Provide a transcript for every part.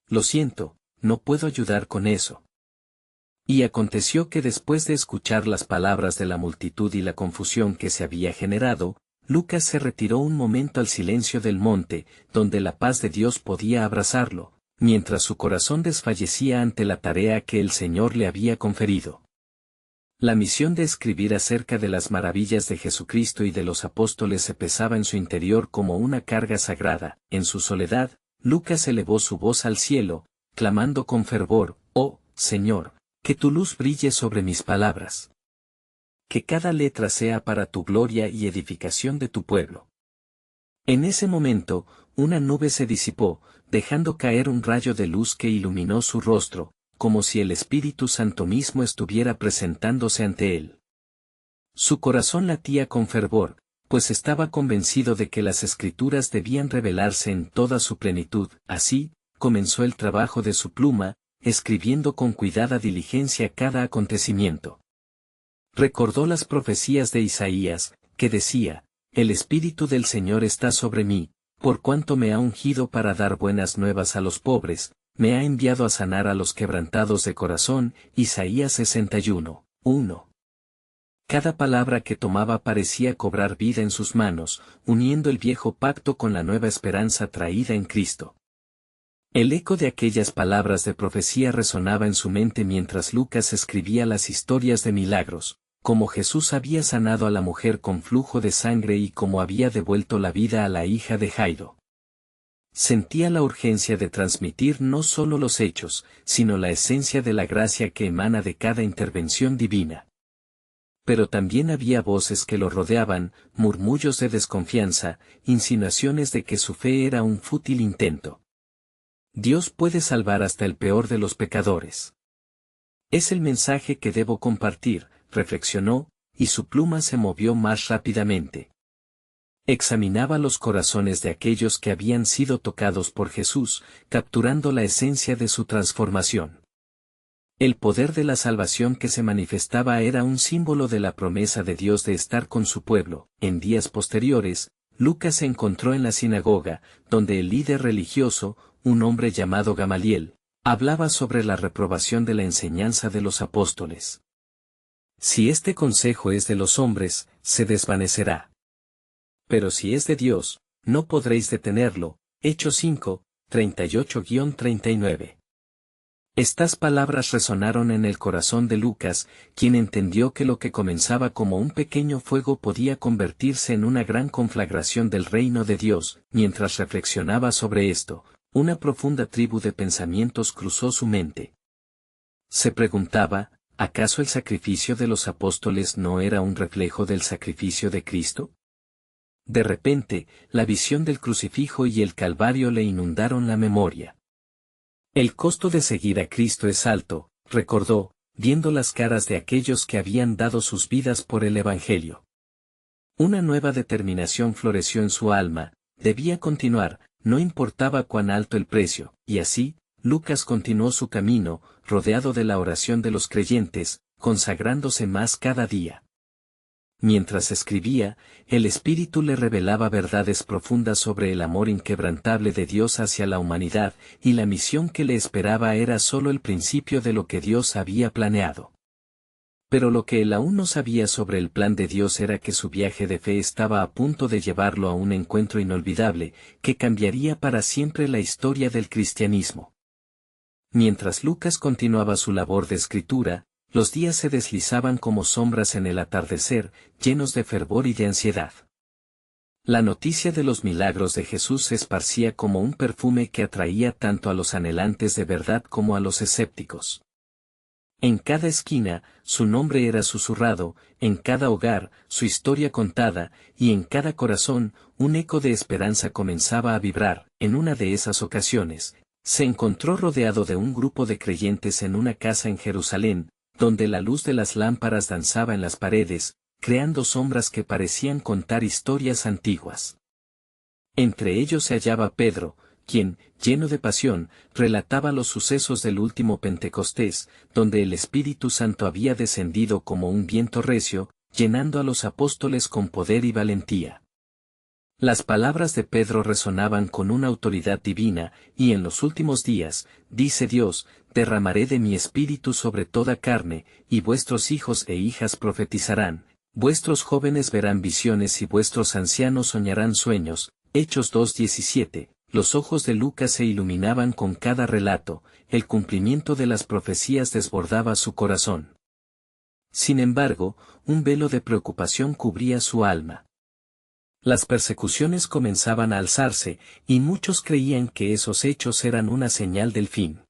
lo siento, no puedo ayudar con eso. Y aconteció que después de escuchar las palabras de la multitud y la confusión que se había generado, Lucas se retiró un momento al silencio del monte, donde la paz de Dios podía abrazarlo, mientras su corazón desfallecía ante la tarea que el Señor le había conferido. La misión de escribir acerca de las maravillas de Jesucristo y de los apóstoles se pesaba en su interior como una carga sagrada. En su soledad, Lucas elevó su voz al cielo, clamando con fervor: «Oh, Señor, que tu luz brille sobre mis palabras. Que cada letra sea para tu gloria y edificación de tu pueblo». En ese momento, una nube se disipó, dejando caer un rayo de luz que iluminó su rostro, como si el Espíritu Santo mismo estuviera presentándose ante él. Su corazón latía con fervor, pues estaba convencido de que las Escrituras debían revelarse en toda su plenitud. Así, comenzó el trabajo de su pluma, escribiendo con cuidada diligencia cada acontecimiento. Recordó las profecías de Isaías, que decía: «El Espíritu del Señor está sobre mí, por cuanto me ha ungido para dar buenas nuevas a los pobres, me ha enviado a sanar a los quebrantados de corazón». Isaías 61:1. Cada palabra que tomaba parecía cobrar vida en sus manos, uniendo el viejo pacto con la nueva esperanza traída en Cristo. El eco de aquellas palabras de profecía resonaba en su mente mientras Lucas escribía las historias de milagros, como Jesús había sanado a la mujer con flujo de sangre y como había devuelto la vida a la hija de Jairo. Sentía la urgencia de transmitir no solo los hechos, sino la esencia de la gracia que emana de cada intervención divina. Pero también había voces que lo rodeaban, murmullos de desconfianza, insinuaciones de que su fe era un fútil intento. Dios puede salvar hasta el peor de los pecadores. Es el mensaje que debo compartir, reflexionó, y su pluma se movió más rápidamente. Examinaba los corazones de aquellos que habían sido tocados por Jesús, capturando la esencia de su transformación. El poder de la salvación que se manifestaba era un símbolo de la promesa de Dios de estar con su pueblo. En días posteriores, Lucas se encontró en la sinagoga, donde el líder religioso, un hombre llamado Gamaliel, hablaba sobre la reprobación de la enseñanza de los apóstoles. «Si este consejo es de los hombres, se desvanecerá. Pero si es de Dios, no podréis detenerlo». Hechos 5, 38-39. Estas palabras resonaron en el corazón de Lucas, quien entendió que lo que comenzaba como un pequeño fuego podía convertirse en una gran conflagración del reino de Dios. Mientras reflexionaba sobre esto, una profunda tribu de pensamientos cruzó su mente. Se preguntaba: ¿acaso el sacrificio de los apóstoles no era un reflejo del sacrificio de Cristo? De repente, la visión del crucifijo y el Calvario le inundaron la memoria. «El costo de seguir a Cristo es alto», recordó, viendo las caras de aquellos que habían dado sus vidas por el Evangelio. Una nueva determinación floreció en su alma: debía continuar, no importaba cuán alto el precio. Y así, Lucas continuó su camino, rodeado de la oración de los creyentes, consagrándose más cada día. Mientras escribía, el Espíritu le revelaba verdades profundas sobre el amor inquebrantable de Dios hacia la humanidad, y la misión que le esperaba era solo el principio de lo que Dios había planeado. Pero lo que él aún no sabía sobre el plan de Dios era que su viaje de fe estaba a punto de llevarlo a un encuentro inolvidable, que cambiaría para siempre la historia del cristianismo. Mientras Lucas continuaba su labor de escritura, los días se deslizaban como sombras en el atardecer, llenos de fervor y de ansiedad. La noticia de los milagros de Jesús se esparcía como un perfume que atraía tanto a los anhelantes de verdad como a los escépticos. En cada esquina, su nombre era susurrado, en cada hogar, su historia contada, y en cada corazón, un eco de esperanza comenzaba a vibrar. En una de esas ocasiones, se encontró rodeado de un grupo de creyentes en una casa en Jerusalén, donde la luz de las lámparas danzaba en las paredes, creando sombras que parecían contar historias antiguas. Entre ellos se hallaba Pedro, quien, lleno de pasión, relataba los sucesos del último Pentecostés, donde el Espíritu Santo había descendido como un viento recio, llenando a los apóstoles con poder y valentía. Las palabras de Pedro resonaban con una autoridad divina, y en los últimos días, dice Dios, derramaré de mi espíritu sobre toda carne, y vuestros hijos e hijas profetizarán, vuestros jóvenes verán visiones y vuestros ancianos soñarán sueños. Hechos 2:17. Los ojos de Lucas se iluminaban con cada relato, el cumplimiento de las profecías desbordaba su corazón. Sin embargo, un velo de preocupación cubría su alma. Las persecuciones comenzaban a alzarse, y muchos creían que esos hechos eran una señal del fin.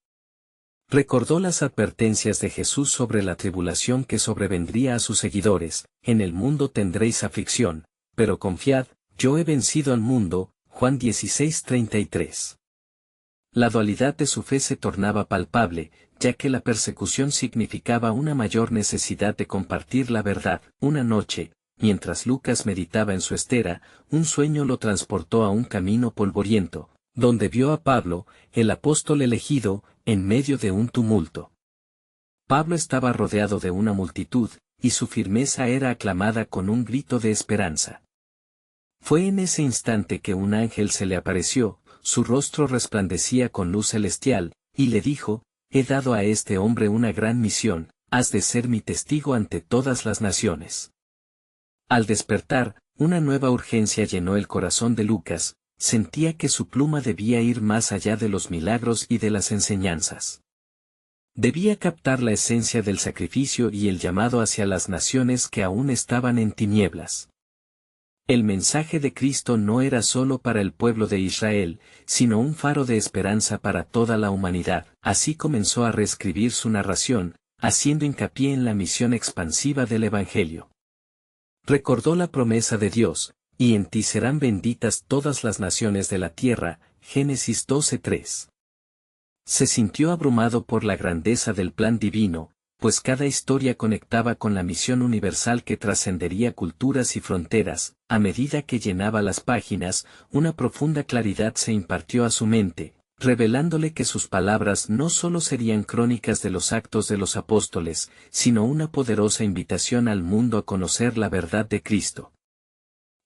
Recordó las advertencias de Jesús sobre la tribulación que sobrevendría a sus seguidores: en el mundo tendréis aflicción, pero confiad, yo he vencido al mundo. Juan 16:33. La dualidad de su fe se tornaba palpable, ya que la persecución significaba una mayor necesidad de compartir la verdad. Una noche, mientras Lucas meditaba en su estera, un sueño lo transportó a un camino polvoriento, donde vio a Pablo, el apóstol elegido, en medio de un tumulto. Pablo estaba rodeado de una multitud, y su firmeza era aclamada con un grito de esperanza. Fue en ese instante que un ángel se le apareció, su rostro resplandecía con luz celestial, y le dijo: he dado a este hombre una gran misión, has de ser mi testigo ante todas las naciones. Al despertar, una nueva urgencia llenó el corazón de Lucas, sentía que su pluma debía ir más allá de los milagros y de las enseñanzas. Debía captar la esencia del sacrificio y el llamado hacia las naciones que aún estaban en tinieblas. El mensaje de Cristo no era solo para el pueblo de Israel, sino un faro de esperanza para toda la humanidad. Así comenzó a reescribir su narración, haciendo hincapié en la misión expansiva del Evangelio. Recordó la promesa de Dios: y en ti serán benditas todas las naciones de la tierra. Génesis 12:3. Se sintió abrumado por la grandeza del plan divino, pues cada historia conectaba con la misión universal que trascendería culturas y fronteras. A medida que llenaba las páginas, una profunda claridad se impartió a su mente, revelándole que sus palabras no solo serían crónicas de los actos de los apóstoles, sino una poderosa invitación al mundo a conocer la verdad de Cristo.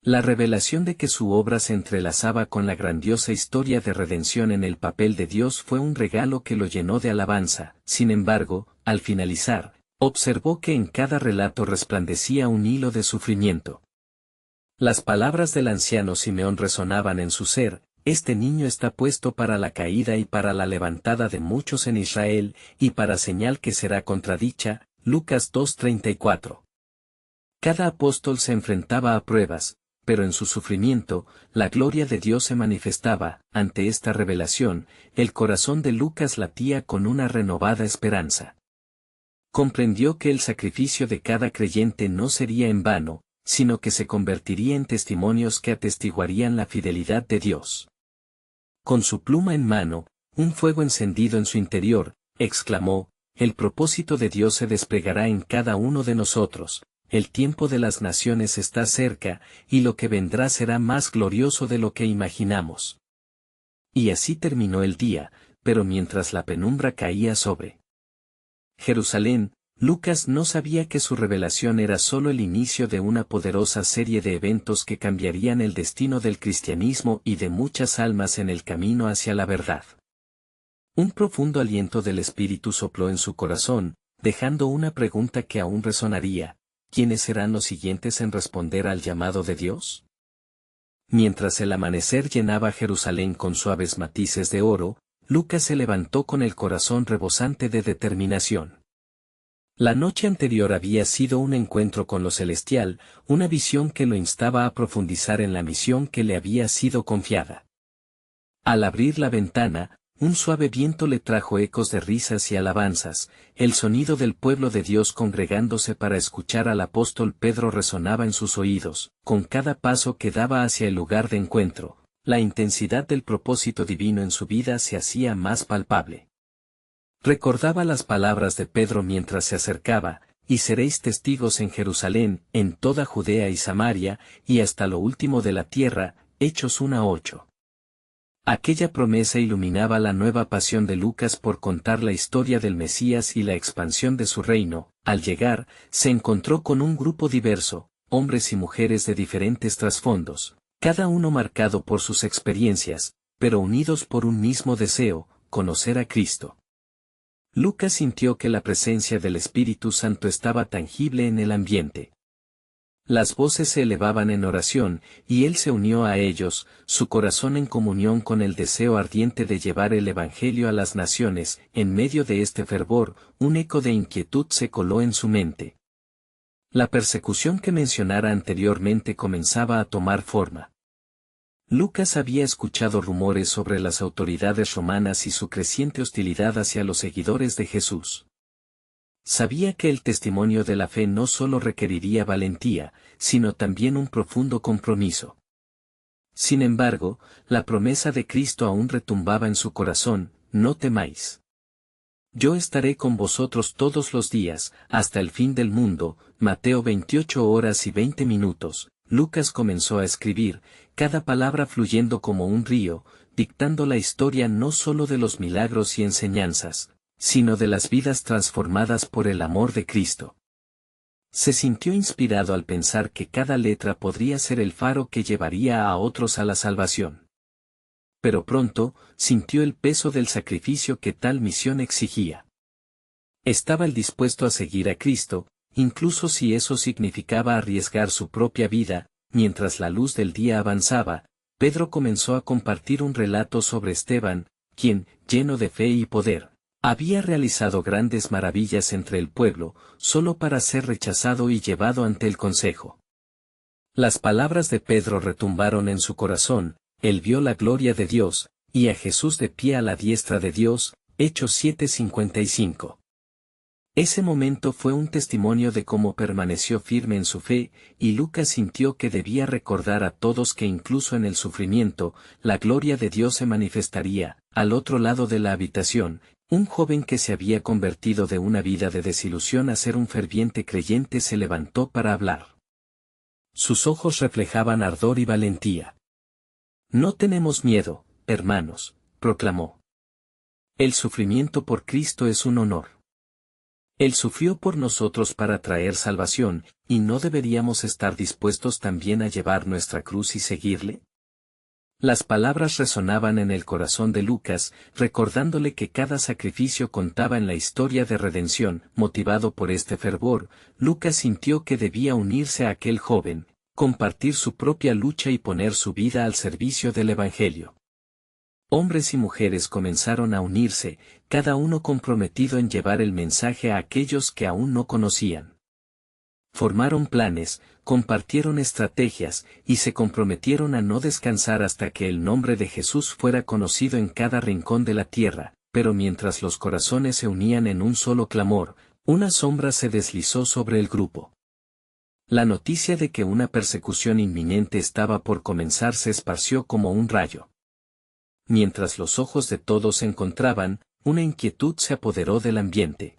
La revelación de que su obra se entrelazaba con la grandiosa historia de redención en el papel de Dios fue un regalo que lo llenó de alabanza. Sin embargo, al finalizar, observó que en cada relato resplandecía un hilo de sufrimiento. Las palabras del anciano Simeón resonaban en su ser: este niño está puesto para la caída y para la levantada de muchos en Israel, y para señal que será contradicha. Lucas 2:34. Cada apóstol se enfrentaba a pruebas, pero en su sufrimiento, la gloria de Dios se manifestaba. Ante esta revelación, el corazón de Lucas latía con una renovada esperanza. Comprendió que el sacrificio de cada creyente no sería en vano, sino que se convertiría en testimonios que atestiguarían la fidelidad de Dios. Con su pluma en mano, un fuego encendido en su interior, exclamó: el propósito de Dios se desplegará en cada uno de nosotros. El tiempo de las naciones está cerca, y lo que vendrá será más glorioso de lo que imaginamos. Y así terminó el día, pero mientras la penumbra caía sobre Jerusalén, Lucas no sabía que su revelación era solo el inicio de una poderosa serie de eventos que cambiarían el destino del cristianismo y de muchas almas en el camino hacia la verdad. Un profundo aliento del Espíritu sopló en su corazón, dejando una pregunta que aún resonaría: ¿quiénes serán los siguientes en responder al llamado de Dios? Mientras el amanecer llenaba Jerusalén con suaves matices de oro, Lucas se levantó con el corazón rebosante de determinación. La noche anterior había sido un encuentro con lo celestial, una visión que lo instaba a profundizar en la misión que le había sido confiada. Al abrir la ventana, un suave viento le trajo ecos de risas y alabanzas. El sonido del pueblo de Dios congregándose para escuchar al apóstol Pedro resonaba en sus oídos. Con cada paso que daba hacia el lugar de encuentro, la intensidad del propósito divino en su vida se hacía más palpable. Recordaba las palabras de Pedro mientras se acercaba: y seréis testigos en Jerusalén, en toda Judea y Samaria, y hasta lo último de la tierra. Hechos 1:8. Aquella promesa iluminaba la nueva pasión de Lucas por contar la historia del Mesías y la expansión de su reino. Al llegar, se encontró con un grupo diverso, hombres y mujeres de diferentes trasfondos, Cada uno marcado por sus experiencias, pero unidos por un mismo deseo, conocer a Cristo. Lucas sintió que la presencia del Espíritu Santo estaba tangible en el ambiente. Las voces se elevaban en oración, y él se unió a ellos, su corazón en comunión con el deseo ardiente de llevar el Evangelio a las naciones. En medio de este fervor, un eco de inquietud se coló en su mente. La persecución que mencionara anteriormente comenzaba a tomar forma. Lucas había escuchado rumores sobre las autoridades romanas y su creciente hostilidad hacia los seguidores de Jesús. Sabía que el testimonio de la fe no solo requeriría valentía, sino también un profundo compromiso. Sin embargo, la promesa de Cristo aún retumbaba en su corazón: no temáis. Yo estaré con vosotros todos los días, hasta el fin del mundo. Mateo 28:20. Lucas comenzó a escribir, cada palabra fluyendo como un río, dictando la historia no solo de los milagros y enseñanzas, sino de las vidas transformadas por el amor de Cristo. Se sintió inspirado al pensar que cada letra podría ser el faro que llevaría a otros a la salvación. Pero pronto, sintió el peso del sacrificio que tal misión exigía. Estaba él dispuesto a seguir a Cristo, incluso si eso significaba arriesgar su propia vida. Mientras la luz del día avanzaba, Pedro comenzó a compartir un relato sobre Esteban, quien, lleno de fe y poder, había realizado grandes maravillas entre el pueblo, solo para ser rechazado y llevado ante el consejo. Las palabras de Pedro retumbaron en su corazón: él vio la gloria de Dios, y a Jesús de pie a la diestra de Dios. Hechos 7:55. Ese momento fue un testimonio de cómo permaneció firme en su fe, y Lucas sintió que debía recordar a todos que incluso en el sufrimiento, la gloria de Dios se manifestaría. Al otro lado de la habitación, un joven que se había convertido de una vida de desilusión a ser un ferviente creyente se levantó para hablar. Sus ojos reflejaban ardor y valentía. No tenemos miedo, hermanos, proclamó. El sufrimiento por Cristo es un honor. Él sufrió por nosotros para traer salvación, ¿y no deberíamos estar dispuestos también a llevar nuestra cruz y seguirle? Las palabras resonaban en el corazón de Lucas, recordándole que cada sacrificio contaba en la historia de redención. Motivado por este fervor, Lucas sintió que debía unirse a aquel joven, compartir su propia lucha y poner su vida al servicio del Evangelio. Hombres y mujeres comenzaron a unirse, cada uno comprometido en llevar el mensaje a aquellos que aún no conocían. Formaron planes, compartieron estrategias, y se comprometieron a no descansar hasta que el nombre de Jesús fuera conocido en cada rincón de la tierra. Pero mientras los corazones se unían en un solo clamor, una sombra se deslizó sobre el grupo. La noticia de que una persecución inminente estaba por comenzar se esparció como un rayo. Mientras los ojos de todos se encontraban, una inquietud se apoderó del ambiente.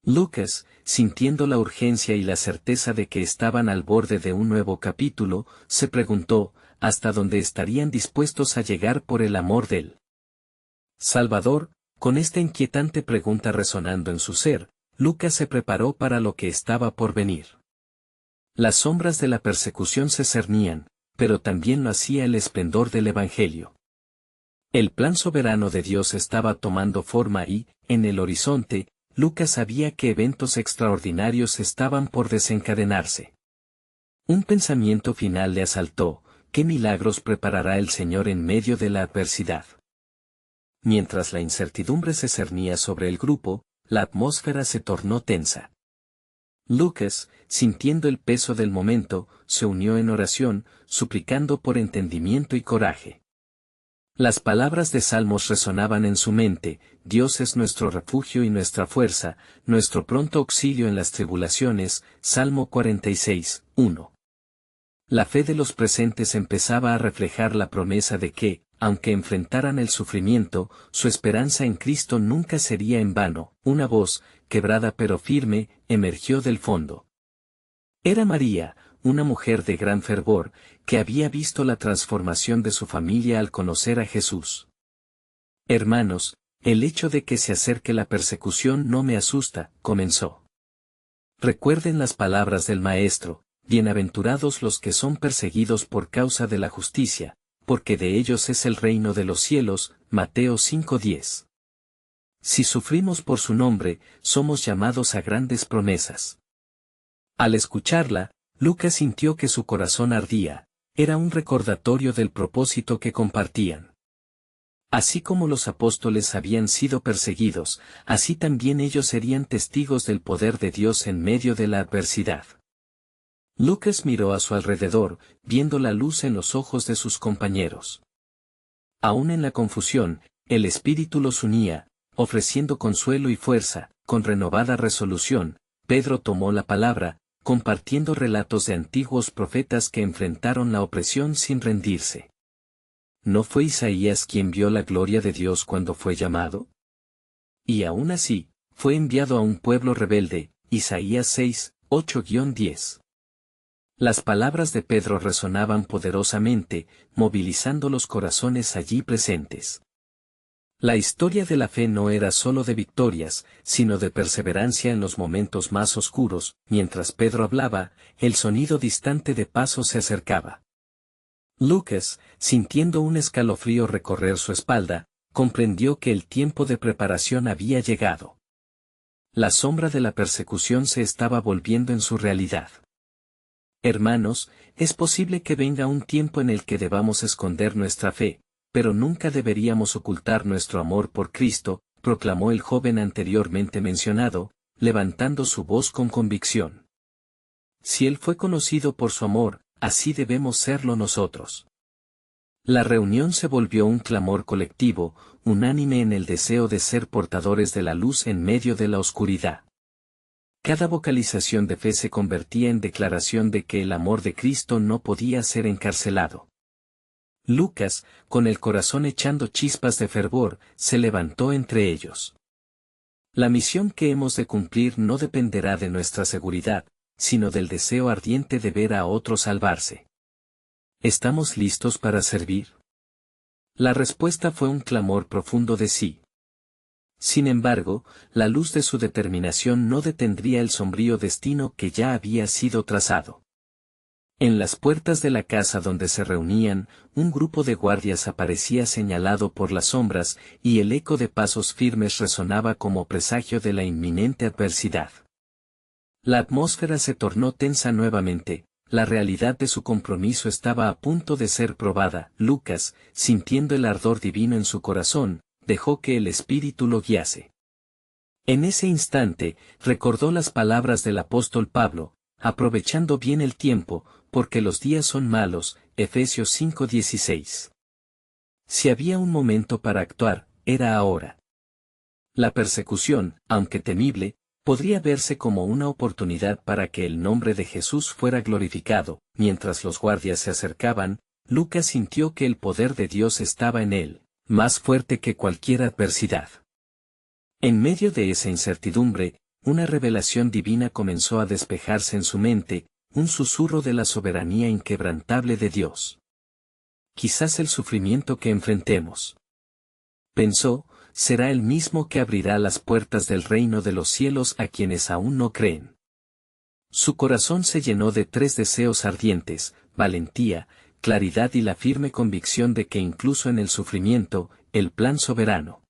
Lucas, sintiendo la urgencia y la certeza de que estaban al borde de un nuevo capítulo, se preguntó, ¿hasta dónde estarían dispuestos a llegar por el amor del Salvador? Con esta inquietante pregunta resonando en su ser, Lucas se preparó para lo que estaba por venir. Las sombras de la persecución se cernían, pero también lo hacía el esplendor del Evangelio. El plan soberano de Dios estaba tomando forma y, en el horizonte, Lucas sabía que eventos extraordinarios estaban por desencadenarse. Un pensamiento final le asaltó: ¿qué milagros preparará el Señor en medio de la adversidad? Mientras la incertidumbre se cernía sobre el grupo, la atmósfera se tornó tensa. Lucas, sintiendo el peso del momento, se unió en oración, suplicando por entendimiento y coraje. Las palabras de Salmos resonaban en su mente: Dios es nuestro refugio y nuestra fuerza, nuestro pronto auxilio en las tribulaciones. Salmo 46:1. La fe de los presentes empezaba a reflejar la promesa de que, aunque enfrentaran el sufrimiento, su esperanza en Cristo nunca sería en vano. Una voz, quebrada pero firme, emergió del fondo. Era María, una mujer de gran fervor, que había visto la transformación de su familia al conocer a Jesús. Hermanos, el hecho de que se acerque la persecución no me asusta, comenzó. Recuerden las palabras del Maestro: bienaventurados los que son perseguidos por causa de la justicia, porque de ellos es el reino de los cielos. Mateo 5:10. Si sufrimos por su nombre, somos llamados a grandes promesas. Al escucharla, Lucas sintió que su corazón ardía, era un recordatorio del propósito que compartían. Así como los apóstoles habían sido perseguidos, así también ellos serían testigos del poder de Dios en medio de la adversidad. Lucas miró a su alrededor, viendo la luz en los ojos de sus compañeros. Aún en la confusión, el Espíritu los unía, ofreciendo consuelo y fuerza. Con renovada resolución, Pedro tomó la palabra, compartiendo relatos de antiguos profetas que enfrentaron la opresión sin rendirse. ¿No fue Isaías quien vio la gloria de Dios cuando fue llamado? Y aún así, fue enviado a un pueblo rebelde. Isaías 6, 8-10. Las palabras de Pedro resonaban poderosamente, movilizando los corazones allí presentes. La historia de la fe no era solo de victorias, sino de perseverancia en los momentos más oscuros. Mientras Pedro hablaba, el sonido distante de pasos se acercaba. Lucas, sintiendo un escalofrío recorrer su espalda, comprendió que el tiempo de preparación había llegado. La sombra de la persecución se estaba volviendo en su realidad. Hermanos, es posible que venga un tiempo en el que debamos esconder nuestra fe, pero nunca deberíamos ocultar nuestro amor por Cristo, proclamó el joven anteriormente mencionado, levantando su voz con convicción. Si Él fue conocido por su amor, así debemos serlo nosotros. La reunión se volvió un clamor colectivo, unánime en el deseo de ser portadores de la luz en medio de la oscuridad. Cada vocalización de fe se convertía en declaración de que el amor de Cristo no podía ser encarcelado. Lucas, con el corazón echando chispas de fervor, se levantó entre ellos. La misión que hemos de cumplir no dependerá de nuestra seguridad, sino del deseo ardiente de ver a otros salvarse. ¿Estamos listos para servir? La respuesta fue un clamor profundo de sí. Sin embargo, la luz de su determinación no detendría el sombrío destino que ya había sido trazado. En las puertas de la casa donde se reunían, un grupo de guardias aparecía señalado por las sombras, y el eco de pasos firmes resonaba como presagio de la inminente adversidad. La atmósfera se tornó tensa nuevamente, la realidad de su compromiso estaba a punto de ser probada. Lucas, sintiendo el ardor divino en su corazón, dejó que el Espíritu lo guiase. En ese instante, recordó las palabras del apóstol Pablo, aprovechando bien el tiempo, porque los días son malos. Efesios 5:16. Si había un momento para actuar, era ahora. La persecución, aunque temible, podría verse como una oportunidad para que el nombre de Jesús fuera glorificado. Mientras los guardias se acercaban, Lucas sintió que el poder de Dios estaba en él, más fuerte que cualquier adversidad. En medio de esa incertidumbre, una revelación divina comenzó a despejarse en su mente, un susurro de la soberanía inquebrantable de Dios. Quizás el sufrimiento que enfrentemos, pensó, será el mismo que abrirá las puertas del reino de los cielos a quienes aún no creen. Su corazón se llenó de tres deseos ardientes: valentía, claridad y la firme convicción de que incluso en el sufrimiento, el plan soberano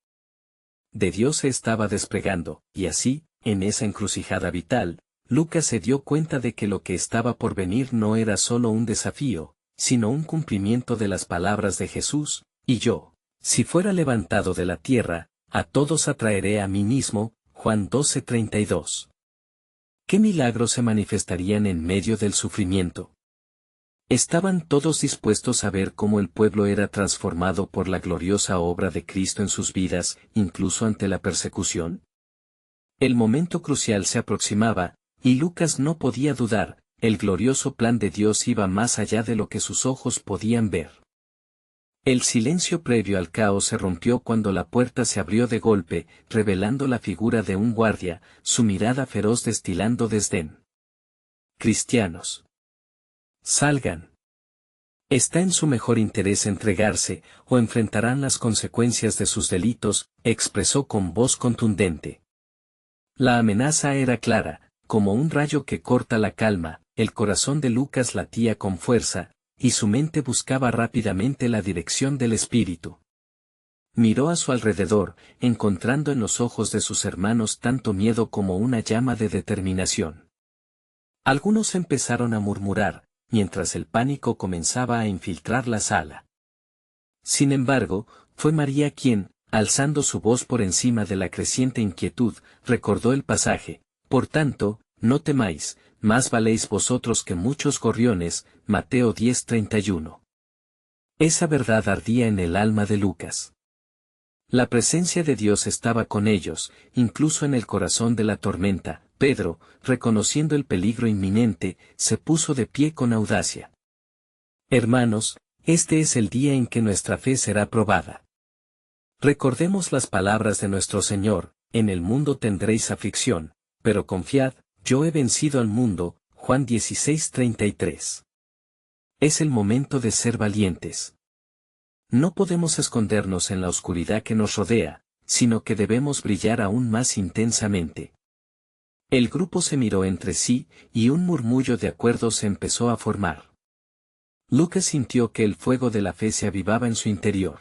de Dios se estaba desplegando. Y así, en esa encrucijada vital, Lucas se dio cuenta de que lo que estaba por venir no era solo un desafío, sino un cumplimiento de las palabras de Jesús: y yo, si fuera levantado de la tierra, a todos atraeré a mí mismo. Juan 12:32. ¿Qué milagros se manifestarían en medio del sufrimiento? ¿Estaban todos dispuestos a ver cómo el pueblo era transformado por la gloriosa obra de Cristo en sus vidas, incluso ante la persecución? El momento crucial se aproximaba, y Lucas no podía dudar, el glorioso plan de Dios iba más allá de lo que sus ojos podían ver. El silencio previo al caos se rompió cuando la puerta se abrió de golpe, revelando la figura de un guardia, su mirada feroz destilando desdén. Cristianos, salgan. Está en su mejor interés entregarse, o enfrentarán las consecuencias de sus delitos, expresó con voz contundente. La amenaza era clara, como un rayo que corta la calma. el corazón de Lucas latía con fuerza, y su mente buscaba rápidamente la dirección del Espíritu. Miró a su alrededor, encontrando en los ojos de sus hermanos tanto miedo como una llama de determinación. Algunos empezaron a murmurar, mientras el pánico comenzaba a infiltrar la sala. Sin embargo, fue María quien, alzando su voz por encima de la creciente inquietud, recordó el pasaje: por tanto, no temáis, más valéis vosotros que muchos gorriones, Mateo 10:31. Esa verdad ardía en el alma de Lucas. La presencia de Dios estaba con ellos, incluso en el corazón de la tormenta. Pedro, reconociendo el peligro inminente, se puso de pie con audacia. Hermanos, este es el día en que nuestra fe será probada. Recordemos las palabras de nuestro Señor: en el mundo tendréis aflicción, pero confiad, yo he vencido al mundo. Juan 16:33. Es el momento de ser valientes. No podemos escondernos en la oscuridad que nos rodea, sino que debemos brillar aún más intensamente. El grupo se miró entre sí, y un murmullo de acuerdo se empezó a formar. Lucas sintió que el fuego de la fe se avivaba en su interior.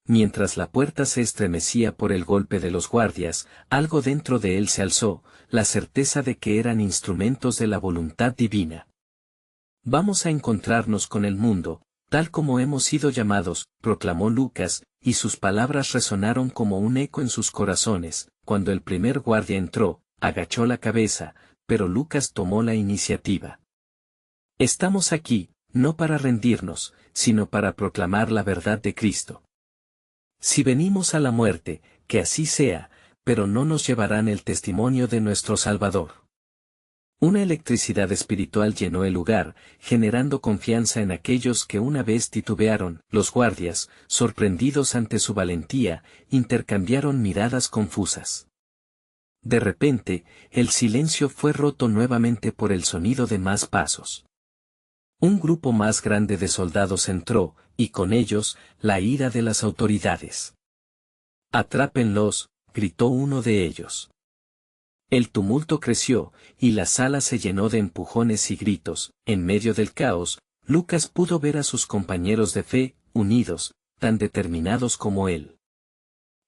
Mientras la puerta se estremecía por el golpe de los guardias, algo dentro de él se alzó, la certeza de que eran instrumentos de la voluntad divina. Vamos a encontrarnos con el mundo, tal como hemos sido llamados, proclamó Lucas, y sus palabras resonaron como un eco en sus corazones. Cuando el primer guardia entró, agachó la cabeza, pero Lucas tomó la iniciativa. Estamos aquí, no para rendirnos, sino para proclamar la verdad de Cristo. Si venimos a la muerte, que así sea, pero no nos llevarán el testimonio de nuestro Salvador. Una electricidad espiritual llenó el lugar, generando confianza en aquellos que una vez titubearon. Los guardias, sorprendidos ante su valentía, intercambiaron miradas confusas. De repente, el silencio fue roto nuevamente por el sonido de más pasos. Un grupo más grande de soldados entró, y con ellos, la ira de las autoridades. «Atrápenlos», gritó uno de ellos. El tumulto creció, y la sala se llenó de empujones y gritos. En medio del caos, Lucas pudo ver a sus compañeros de fe, unidos, tan determinados como él.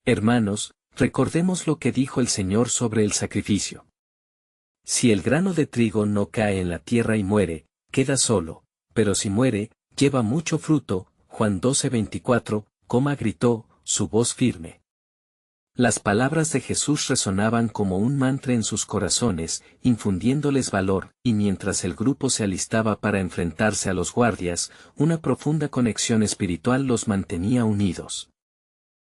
Hermanos, recordemos lo que dijo el Señor sobre el sacrificio. Si el grano de trigo no cae en la tierra y muere, queda solo, pero si muere, lleva mucho fruto. Juan 12:24, gritó, su voz firme. Las palabras de Jesús resonaban como un mantra en sus corazones, infundiéndoles valor, y mientras el grupo se alistaba para enfrentarse a los guardias, una profunda conexión espiritual los mantenía unidos.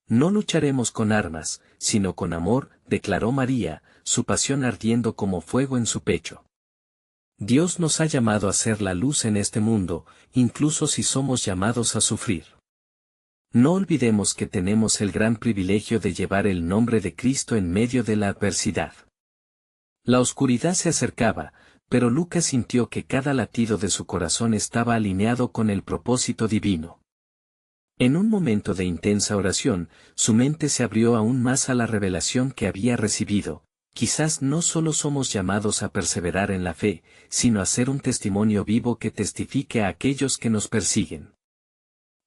No lucharemos con armas, sino con amor, declaró María, su pasión ardiendo como fuego en su pecho. Dios nos ha llamado a ser la luz en este mundo, incluso si somos llamados a sufrir. No olvidemos que tenemos el gran privilegio de llevar el nombre de Cristo en medio de la adversidad. La oscuridad se acercaba, pero Lucas sintió que cada latido de su corazón estaba alineado con el propósito divino. En un momento de intensa oración, su mente se abrió aún más a la revelación que había recibido. Quizás no solo somos llamados a perseverar en la fe, sino a ser un testimonio vivo que testifique a aquellos que nos persiguen.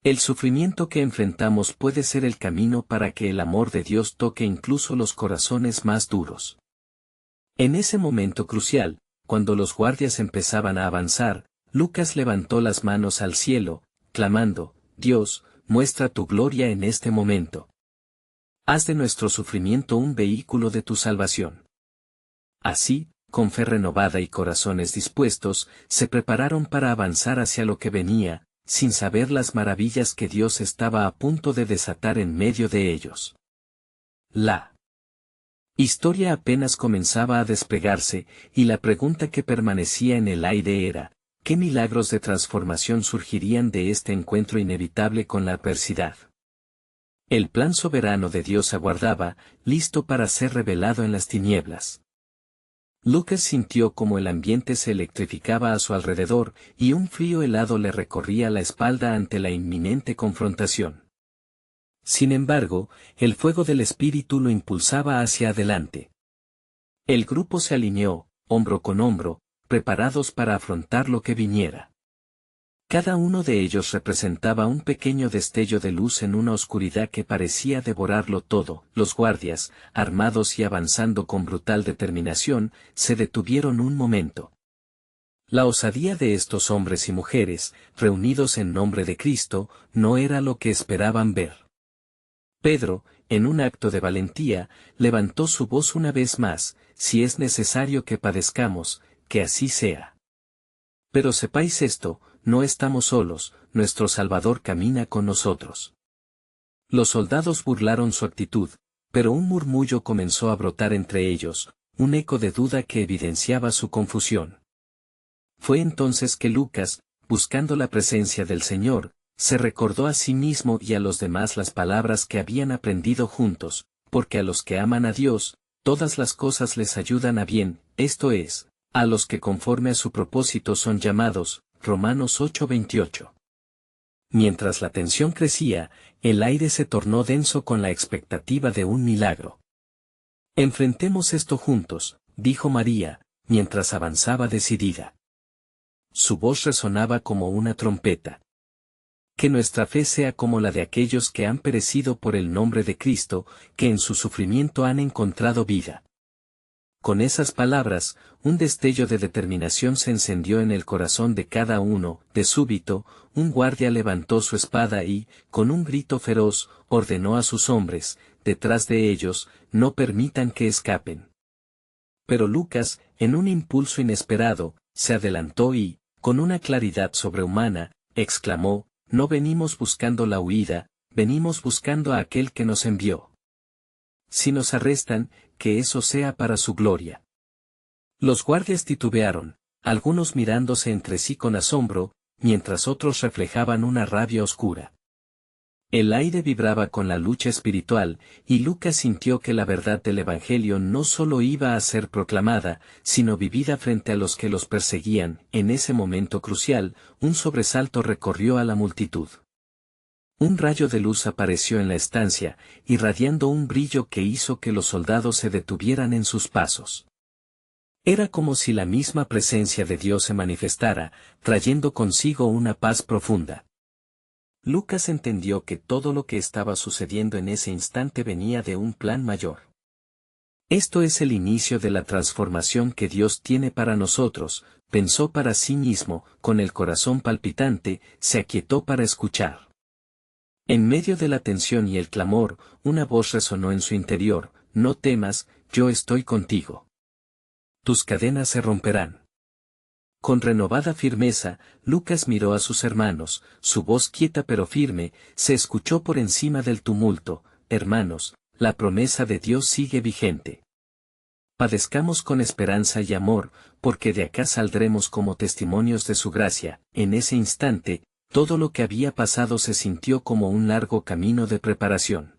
El sufrimiento que enfrentamos puede ser el camino para que el amor de Dios toque incluso los corazones más duros. En ese momento crucial, cuando los guardias empezaban a avanzar, Lucas levantó las manos al cielo, clamando: Dios, muestra tu gloria en este momento. Haz de nuestro sufrimiento un vehículo de tu salvación. Así, con fe renovada y corazones dispuestos, se prepararon para avanzar hacia lo que venía, sin saber las maravillas que Dios estaba a punto de desatar en medio de ellos. La historia apenas comenzaba a despegarse, y la pregunta que permanecía en el aire era: ¿qué milagros de transformación surgirían de este encuentro inevitable con la adversidad? El plan soberano de Dios aguardaba, listo para ser revelado en las tinieblas. Lucas sintió como el ambiente se electrificaba a su alrededor, y un frío helado le recorría la espalda ante la inminente confrontación. Sin embargo, el fuego del Espíritu lo impulsaba hacia adelante. El grupo se alineó, hombro con hombro, preparados para afrontar lo que viniera. Cada uno de ellos representaba un pequeño destello de luz en una oscuridad que parecía devorarlo todo. Los guardias, armados y avanzando con brutal determinación, se detuvieron un momento. La osadía de estos hombres y mujeres, reunidos en nombre de Cristo, no era lo que esperaban ver. Pedro, en un acto de valentía, levantó su voz una vez más: si es necesario que padezcamos, que así sea. Pero sepáis esto, no estamos solos, nuestro Salvador camina con nosotros. Los soldados burlaron su actitud, pero un murmullo comenzó a brotar entre ellos, un eco de duda que evidenciaba su confusión. Fue entonces que Lucas, buscando la presencia del Señor, se recordó a sí mismo y a los demás las palabras que habían aprendido juntos: porque a los que aman a Dios, todas las cosas les ayudan a bien, esto es, a los que conforme a su propósito son llamados. Romanos 8:28. Mientras la tensión crecía, el aire se tornó denso con la expectativa de un milagro. Enfrentemos esto juntos, dijo María, mientras avanzaba decidida. Su voz resonaba como una trompeta. Que nuestra fe sea como la de aquellos que han perecido por el nombre de Cristo, que en su sufrimiento han encontrado vida. Con esas palabras, un destello de determinación se encendió en el corazón de cada uno. De súbito, un guardia levantó su espada y, con un grito feroz, ordenó a sus hombres, detrás de ellos: no permitan que escapen. Pero Lucas, en un impulso inesperado, se adelantó y, con una claridad sobrehumana, exclamó: no venimos buscando la huida, venimos buscando a aquel que nos envió. Si nos arrestan, que eso sea para su gloria. Los guardias titubearon, algunos mirándose entre sí con asombro, mientras otros reflejaban una rabia oscura. El aire vibraba con la lucha espiritual, y Lucas sintió que la verdad del Evangelio no solo iba a ser proclamada, sino vivida frente a los que los perseguían. En ese momento crucial, un sobresalto recorrió a la multitud. Un rayo de luz apareció en la estancia, irradiando un brillo que hizo que los soldados se detuvieran en sus pasos. Era como si la misma presencia de Dios se manifestara, trayendo consigo una paz profunda. Lucas entendió que todo lo que estaba sucediendo en ese instante venía de un plan mayor. Esto es el inicio de la transformación que Dios tiene para nosotros, pensó para sí mismo. Con el corazón palpitante, se aquietó para escuchar. En medio de la tensión y el clamor, una voz resonó en su interior: no temas, yo estoy contigo. Tus cadenas se romperán. Con renovada firmeza, Lucas miró a sus hermanos, su voz quieta pero firme, se escuchó por encima del tumulto: hermanos, la promesa de Dios sigue vigente. Padezcamos con esperanza y amor, porque de acá saldremos como testimonios de su gracia. En ese instante, todo lo que había pasado se sintió como un largo camino de preparación.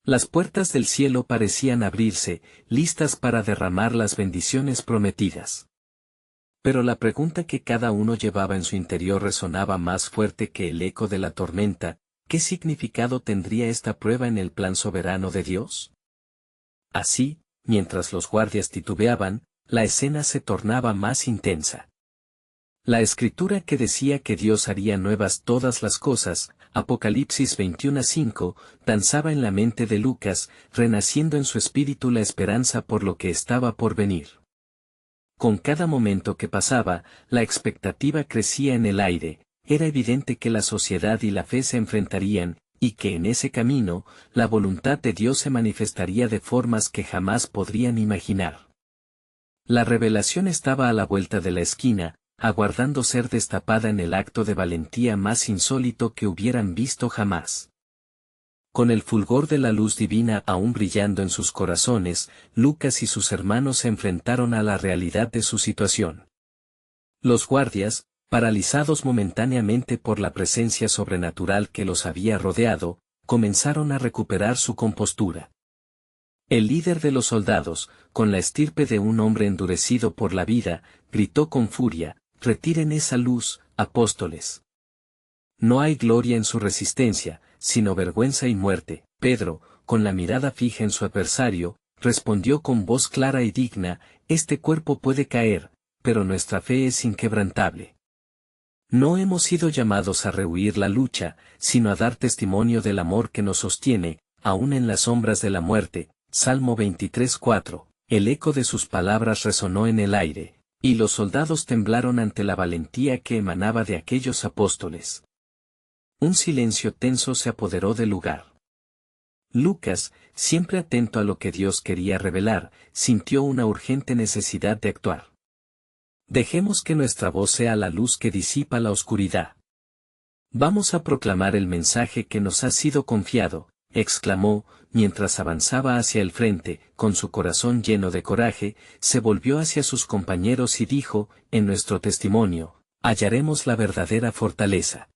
Las puertas del cielo parecían abrirse, listas para derramar las bendiciones prometidas. Pero la pregunta que cada uno llevaba en su interior resonaba más fuerte que el eco de la tormenta: ¿qué significado tendría esta prueba en el plan soberano de Dios? Así, mientras los guardias titubeaban, la escena se tornaba más intensa. La escritura que decía que Dios haría nuevas todas las cosas, Apocalipsis 21:5, danzaba en la mente de Lucas, renaciendo en su espíritu la esperanza por lo que estaba por venir. Con cada momento que pasaba, la expectativa crecía en el aire. Era evidente que la sociedad y la fe se enfrentarían, y que en ese camino, la voluntad de Dios se manifestaría de formas que jamás podrían imaginar. La revelación estaba a la vuelta de la esquina, aguardando ser destapada en el acto de valentía más insólito que hubieran visto jamás. Con el fulgor de la luz divina aún brillando en sus corazones, Lucas y sus hermanos se enfrentaron a la realidad de su situación. Los guardias, paralizados momentáneamente por la presencia sobrenatural que los había rodeado, comenzaron a recuperar su compostura. El líder de los soldados, con la estirpe de un hombre endurecido por la vida, gritó con furia: «Retiren esa luz, apóstoles. No hay gloria en su resistencia, sino vergüenza y muerte». Pedro, con la mirada fija en su adversario, respondió con voz clara y digna: «Este cuerpo puede caer, pero nuestra fe es inquebrantable. No hemos sido llamados a rehuir la lucha, sino a dar testimonio del amor que nos sostiene, aún en las sombras de la muerte. Salmo 23:4. El eco de sus palabras resonó en el aire, y los soldados temblaron ante la valentía que emanaba de aquellos apóstoles. Un silencio tenso se apoderó del lugar. Lucas, siempre atento a lo que Dios quería revelar, sintió una urgente necesidad de actuar. Dejemos que nuestra voz sea la luz que disipa la oscuridad. Vamos a proclamar el mensaje que nos ha sido confiado, exclamó, mientras avanzaba hacia el frente, con su corazón lleno de coraje, se volvió hacia sus compañeros y dijo, en nuestro testimonio, hallaremos la verdadera fortaleza.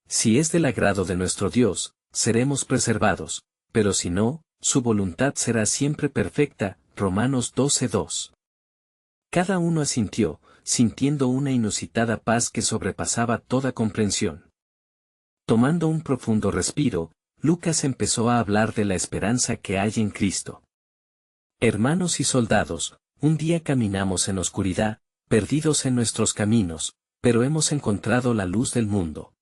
Si es del agrado de nuestro Dios, seremos preservados, pero si no, su voluntad será siempre perfecta. Romanos 12:2. Cada uno asintió, sintiendo una inusitada paz que sobrepasaba toda comprensión. Tomando un profundo respiro, Lucas empezó a hablar de la esperanza que hay en Cristo. Hermanos y soldados, un día caminamos en oscuridad, perdidos en nuestros caminos, pero hemos encontrado la luz del mundo.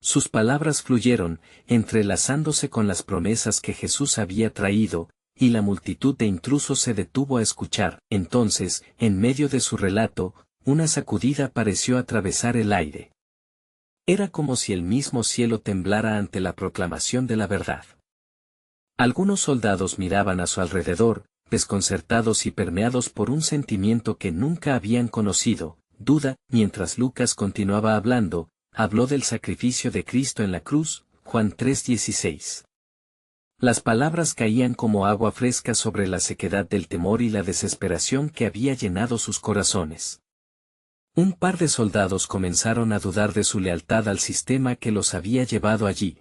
Sus palabras fluyeron, entrelazándose con las promesas que Jesús había traído, y la multitud de intrusos se detuvo a escuchar. Entonces, en medio de su relato, una sacudida pareció atravesar el aire. Era como si el mismo cielo temblara ante la proclamación de la verdad. Algunos soldados miraban a su alrededor, desconcertados y permeados por un sentimiento que nunca habían conocido, duda. Mientras Lucas continuaba hablando, habló del sacrificio de Cristo en la cruz, Juan 3:16. Las palabras caían como agua fresca sobre la sequedad del temor y la desesperación que había llenado sus corazones. Un par de soldados comenzaron a dudar de su lealtad al sistema que los había llevado allí.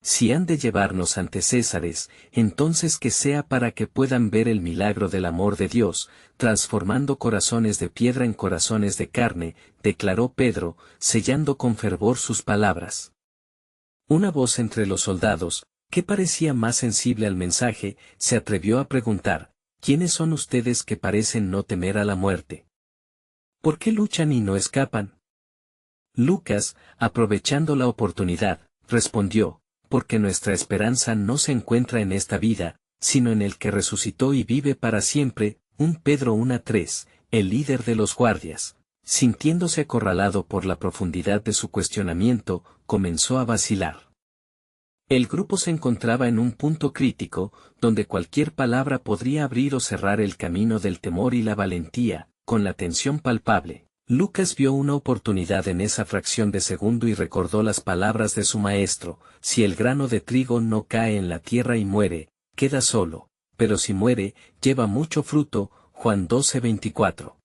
Si han de llevarnos ante Césares, entonces que sea para que puedan ver el milagro del amor de Dios, transformando corazones de piedra en corazones de carne, declaró Pedro, sellando con fervor sus palabras. Una voz entre los soldados, que parecía más sensible al mensaje, se atrevió a preguntar, ¿quiénes son ustedes que parecen no temer a la muerte? ¿Por qué luchan y no escapan? Lucas, aprovechando la oportunidad, respondió, porque nuestra esperanza no se encuentra en esta vida, sino en el que resucitó y vive para siempre. 1 Pedro 1:3, el líder de los guardias, sintiéndose acorralado por la profundidad de su cuestionamiento, comenzó a vacilar. El grupo se encontraba en un punto crítico, donde cualquier palabra podría abrir o cerrar el camino del temor y la valentía. Con la tensión palpable, Lucas vio una oportunidad en esa fracción de segundo y recordó las palabras de su maestro: si el grano de trigo no cae en la tierra y muere, queda solo, pero si muere, lleva mucho fruto. Juan 12:24.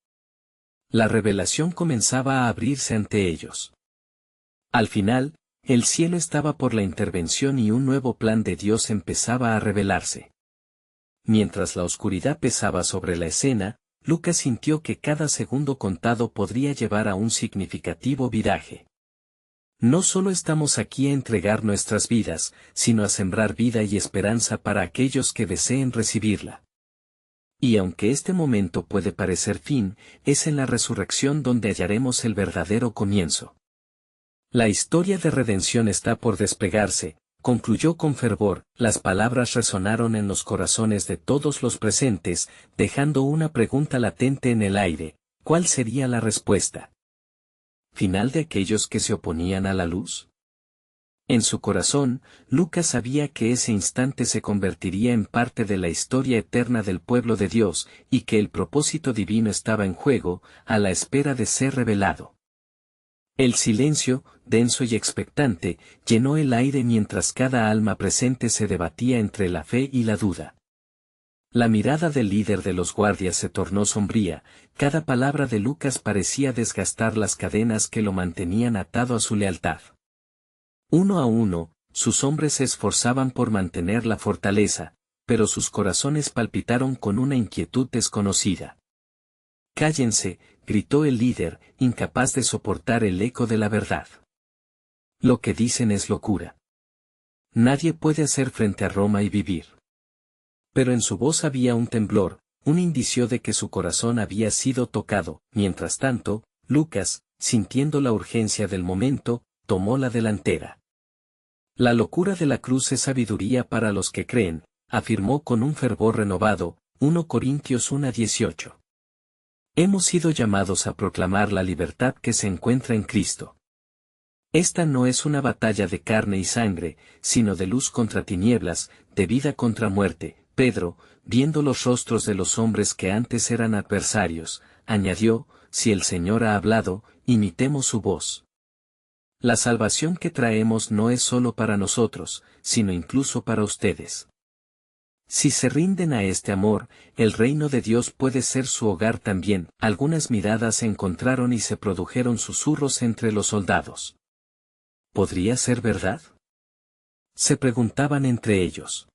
La revelación comenzaba a abrirse ante ellos. Al final, el cielo estaba por la intervención y un nuevo plan de Dios empezaba a revelarse. Mientras la oscuridad pesaba sobre la escena, Lucas sintió que cada segundo contado podría llevar a un significativo viraje. No solo estamos aquí a entregar nuestras vidas, sino a sembrar vida y esperanza para aquellos que deseen recibirla. Y aunque este momento puede parecer fin, es en la resurrección donde hallaremos el verdadero comienzo. La historia de redención está por despegarse, concluyó con fervor. Las palabras resonaron en los corazones de todos los presentes, dejando una pregunta latente en el aire: ¿cuál sería la respuesta final de aquellos que se oponían a la luz? En su corazón, Lucas sabía que ese instante se convertiría en parte de la historia eterna del pueblo de Dios, y que el propósito divino estaba en juego, a la espera de ser revelado. El silencio, denso y expectante, llenó el aire mientras cada alma presente se debatía entre la fe y la duda. La mirada del líder de los guardias se tornó sombría, cada palabra de Lucas parecía desgastar las cadenas que lo mantenían atado a su lealtad. Uno a uno, sus hombres se esforzaban por mantener la fortaleza, pero sus corazones palpitaron con una inquietud desconocida. «Cállense», gritó el líder, incapaz de soportar el eco de la verdad. «Lo que dicen es locura. Nadie puede hacer frente a Roma y vivir». Pero en su voz había un temblor, un indicio de que su corazón había sido tocado. Mientras tanto, Lucas, sintiendo la urgencia del momento, tomó la delantera. La locura de la cruz es sabiduría para los que creen, afirmó con un fervor renovado, 1 Corintios 1:18. Hemos sido llamados a proclamar la libertad que se encuentra en Cristo. Esta no es una batalla de carne y sangre, sino de luz contra tinieblas, de vida contra muerte. Pedro, viendo los rostros de los hombres que antes eran adversarios, añadió, si el Señor ha hablado, imitemos su voz. La salvación que traemos no es solo para nosotros, sino incluso para ustedes. Si se rinden a este amor, el reino de Dios puede ser su hogar también. Algunas miradas se encontraron y se produjeron susurros entre los soldados. ¿Podría ser verdad? Se preguntaban entre ellos.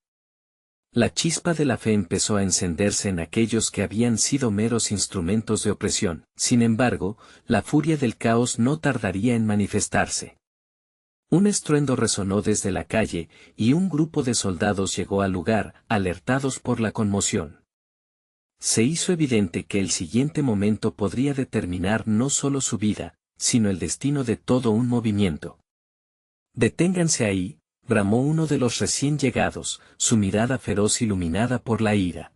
La chispa de la fe empezó a encenderse en aquellos que habían sido meros instrumentos de opresión. Sin embargo, la furia del caos no tardaría en manifestarse. Un estruendo resonó desde la calle, y un grupo de soldados llegó al lugar, alertados por la conmoción. Se hizo evidente que el siguiente momento podría determinar no solo su vida, sino el destino de todo un movimiento. «Deténganse ahí», bramó uno de los recién llegados, su mirada feroz iluminada por la ira.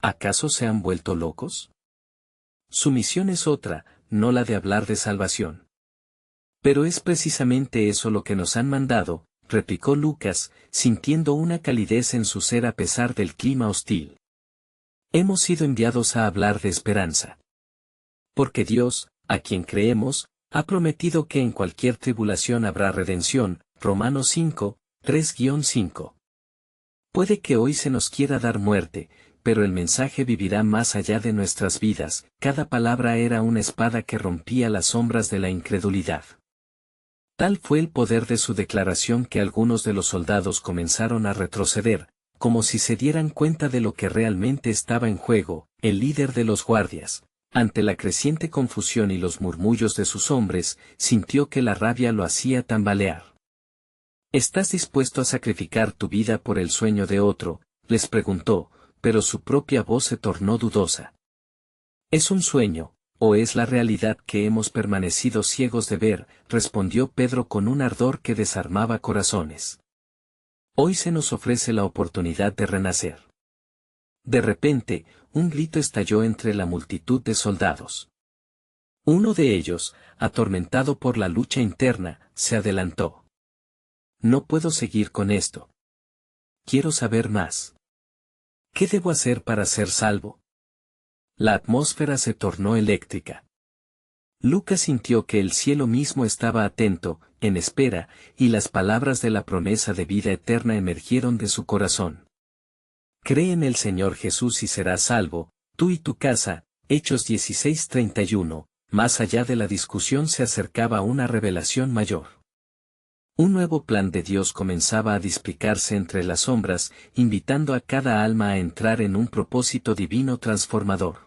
¿Acaso se han vuelto locos? Su misión es otra, no la de hablar de salvación. Pero es precisamente eso lo que nos han mandado, replicó Lucas, sintiendo una calidez en su ser a pesar del clima hostil. Hemos sido enviados a hablar de esperanza. Porque Dios, a quien creemos, ha prometido que en cualquier tribulación habrá redención. Romanos 5, 3-5. Puede que hoy se nos quiera dar muerte, pero el mensaje vivirá más allá de nuestras vidas. Cada palabra era una espada que rompía las sombras de la incredulidad. Tal fue el poder de su declaración que algunos de los soldados comenzaron a retroceder, como si se dieran cuenta de lo que realmente estaba en juego. El líder de los guardias, ante la creciente confusión y los murmullos de sus hombres, sintió que la rabia lo hacía tambalear. ¿Estás dispuesto a sacrificar tu vida por el sueño de otro?, les preguntó, pero su propia voz se tornó dudosa. ¿Es un sueño, o es la realidad que hemos permanecido ciegos de ver?, respondió Pedro con un ardor que desarmaba corazones. Hoy se nos ofrece la oportunidad de renacer. De repente, un grito estalló entre la multitud de soldados. Uno de ellos, atormentado por la lucha interna, se adelantó. No puedo seguir con esto. Quiero saber más. ¿Qué debo hacer para ser salvo? La atmósfera se tornó eléctrica. Lucas sintió que el cielo mismo estaba atento, en espera, y las palabras de la promesa de vida eterna emergieron de su corazón. Cree en el Señor Jesús y serás salvo, tú y tu casa. Hechos 16:31. Más allá de la discusión se acercaba una revelación mayor. Un nuevo plan de Dios comenzaba a displicarse entre las sombras, invitando a cada alma a entrar en un propósito divino transformador.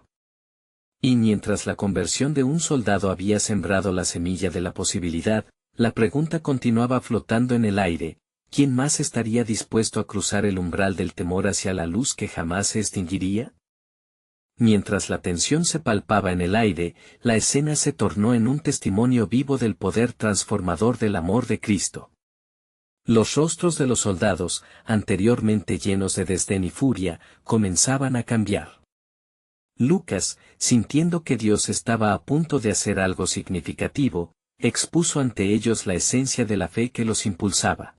Y mientras la conversión de un soldado había sembrado la semilla de la posibilidad, la pregunta continuaba flotando en el aire: ¿quién más estaría dispuesto a cruzar el umbral del temor hacia la luz que jamás se extinguiría? Mientras la tensión se palpaba en el aire, la escena se tornó en un testimonio vivo del poder transformador del amor de Cristo. Los rostros de los soldados, anteriormente llenos de desdén y furia, comenzaban a cambiar. Lucas, sintiendo que Dios estaba a punto de hacer algo significativo, expuso ante ellos la esencia de la fe que los impulsaba.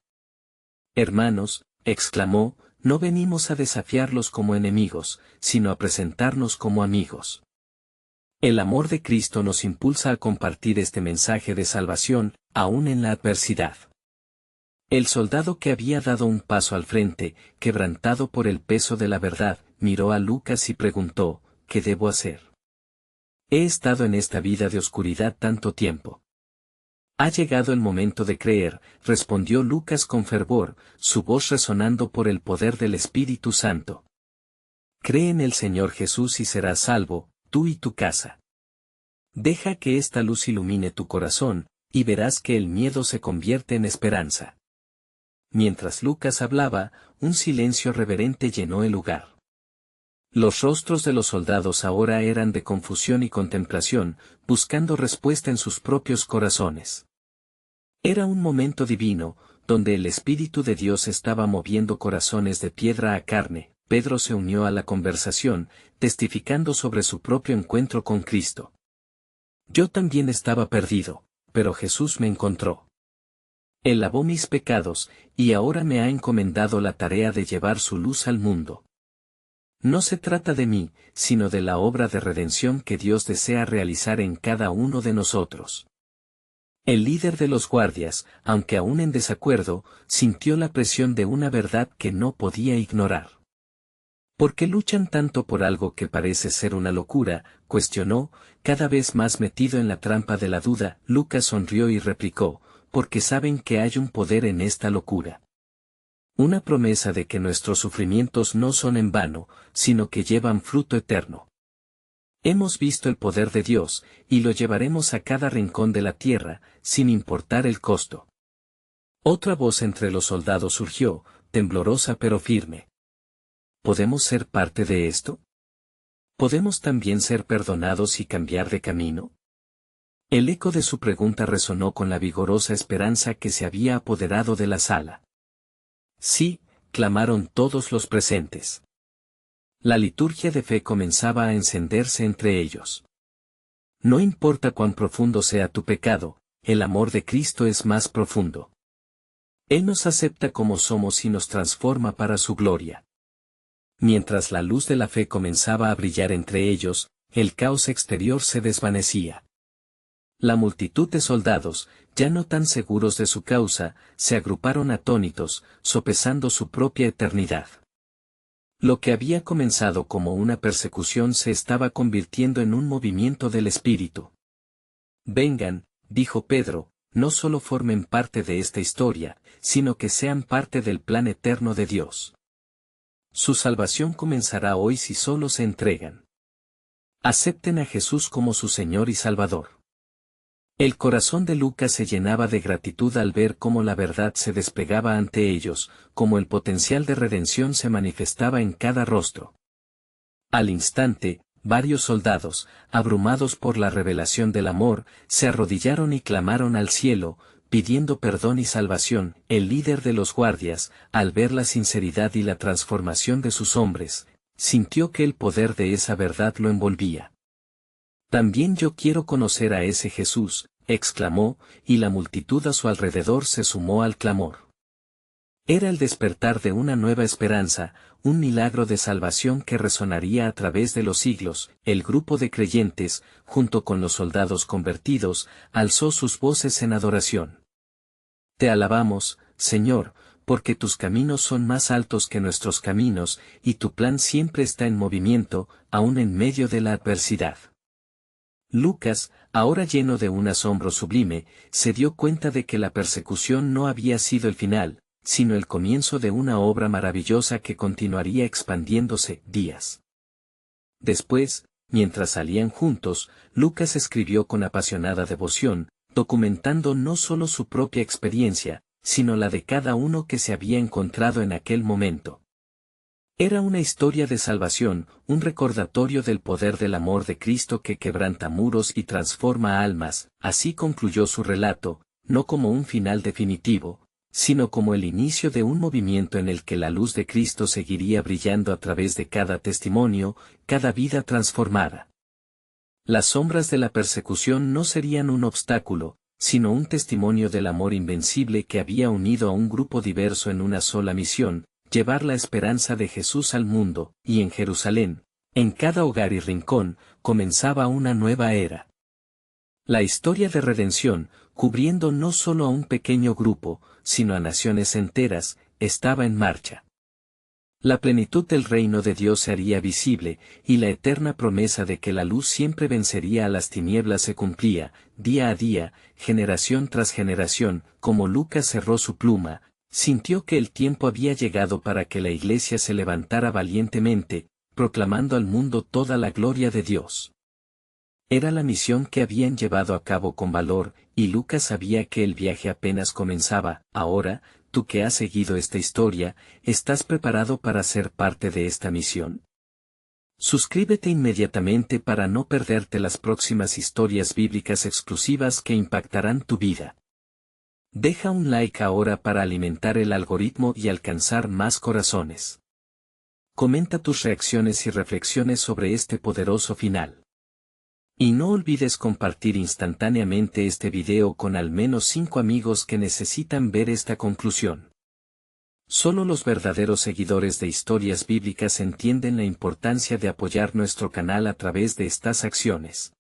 «Hermanos», exclamó, «no venimos a desafiarlos como enemigos, sino a presentarnos como amigos». El amor de Cristo nos impulsa a compartir este mensaje de salvación, aún en la adversidad. El soldado que había dado un paso al frente, quebrantado por el peso de la verdad, miró a Lucas y preguntó: «¿Qué debo hacer? He estado en esta vida de oscuridad tanto tiempo». «Ha llegado el momento de creer», respondió Lucas con fervor, su voz resonando por el poder del Espíritu Santo. «Cree en el Señor Jesús y serás salvo, tú y tu casa. Deja que esta luz ilumine tu corazón, y verás que el miedo se convierte en esperanza». Mientras Lucas hablaba, un silencio reverente llenó el lugar. Los rostros de los soldados ahora eran de confusión y contemplación, buscando respuesta en sus propios corazones. Era un momento divino, donde el Espíritu de Dios estaba moviendo corazones de piedra a carne. Pedro se unió a la conversación, testificando sobre su propio encuentro con Cristo. Yo también estaba perdido, pero Jesús me encontró. Él lavó mis pecados, y ahora me ha encomendado la tarea de llevar su luz al mundo. No se trata de mí, sino de la obra de redención que Dios desea realizar en cada uno de nosotros. El líder de los guardias, aunque aún en desacuerdo, sintió la presión de una verdad que no podía ignorar. ¿Por qué luchan tanto por algo que parece ser una locura?, cuestionó, cada vez más metido en la trampa de la duda. Lucas sonrió y replicó, porque saben que hay un poder en esta locura. Una promesa de que nuestros sufrimientos no son en vano, sino que llevan fruto eterno. Hemos visto el poder de Dios, y lo llevaremos a cada rincón de la tierra, sin importar el costo. Otra voz entre los soldados surgió, temblorosa pero firme. ¿Podemos ser parte de esto? ¿Podemos también ser perdonados y cambiar de camino? El eco de su pregunta resonó con la vigorosa esperanza que se había apoderado de la sala. Sí, clamaron todos los presentes. La liturgia de fe comenzaba a encenderse entre ellos. No importa cuán profundo sea tu pecado, el amor de Cristo es más profundo. Él nos acepta como somos y nos transforma para su gloria. Mientras la luz de la fe comenzaba a brillar entre ellos, el caos exterior se desvanecía. La multitud de soldados, ya no tan seguros de su causa, se agruparon atónitos, sopesando su propia eternidad. Lo que había comenzado como una persecución se estaba convirtiendo en un movimiento del espíritu. Vengan, dijo Pedro, no solo formen parte de esta historia, sino que sean parte del plan eterno de Dios. Su salvación comenzará hoy si solo se entregan. Acepten a Jesús como su Señor y Salvador. El corazón de Lucas se llenaba de gratitud al ver cómo la verdad se desplegaba ante ellos, cómo el potencial de redención se manifestaba en cada rostro. Al instante, varios soldados, abrumados por la revelación del amor, se arrodillaron y clamaron al cielo, pidiendo perdón y salvación. El líder de los guardias, al ver la sinceridad y la transformación de sus hombres, sintió que el poder de esa verdad lo envolvía. También yo quiero conocer a ese Jesús, exclamó, y la multitud a su alrededor se sumó al clamor. Era el despertar de una nueva esperanza, un milagro de salvación que resonaría a través de los siglos. El grupo de creyentes, junto con los soldados convertidos, alzó sus voces en adoración. Te alabamos, Señor, porque tus caminos son más altos que nuestros caminos, y tu plan siempre está en movimiento, aun en medio de la adversidad. Lucas, ahora lleno de un asombro sublime, se dio cuenta de que la persecución no había sido el final, sino el comienzo de una obra maravillosa que continuaría expandiéndose días. Después, mientras salían juntos, Lucas escribió con apasionada devoción, documentando no solo su propia experiencia, sino la de cada uno que se había encontrado en aquel momento. Era una historia de salvación, un recordatorio del poder del amor de Cristo que quebranta muros y transforma almas. Así concluyó su relato, no como un final definitivo, sino como el inicio de un movimiento en el que la luz de Cristo seguiría brillando a través de cada testimonio, cada vida transformada. Las sombras de la persecución no serían un obstáculo, sino un testimonio del amor invencible que había unido a un grupo diverso en una sola misión, llevar la esperanza de Jesús al mundo. Y en Jerusalén, en cada hogar y rincón, comenzaba una nueva era. La historia de redención, cubriendo no solo a un pequeño grupo, sino a naciones enteras, estaba en marcha. La plenitud del reino de Dios se haría visible, y la eterna promesa de que la luz siempre vencería a las tinieblas se cumplía, día a día, generación tras generación. Como Lucas cerró su pluma, sintió que el tiempo había llegado para que la Iglesia se levantara valientemente, proclamando al mundo toda la gloria de Dios. Era la misión que habían llevado a cabo con valor, y Lucas sabía que el viaje apenas comenzaba. Ahora, tú que has seguido esta historia, ¿estás preparado para ser parte de esta misión? Suscríbete inmediatamente para no perderte las próximas historias bíblicas exclusivas que impactarán tu vida. Deja un like ahora para alimentar el algoritmo y alcanzar más corazones. Comenta tus reacciones y reflexiones sobre este poderoso final. Y no olvides compartir instantáneamente este video con al menos 5 amigos que necesitan ver esta conclusión. Solo los verdaderos seguidores de historias bíblicas entienden la importancia de apoyar nuestro canal a través de estas acciones.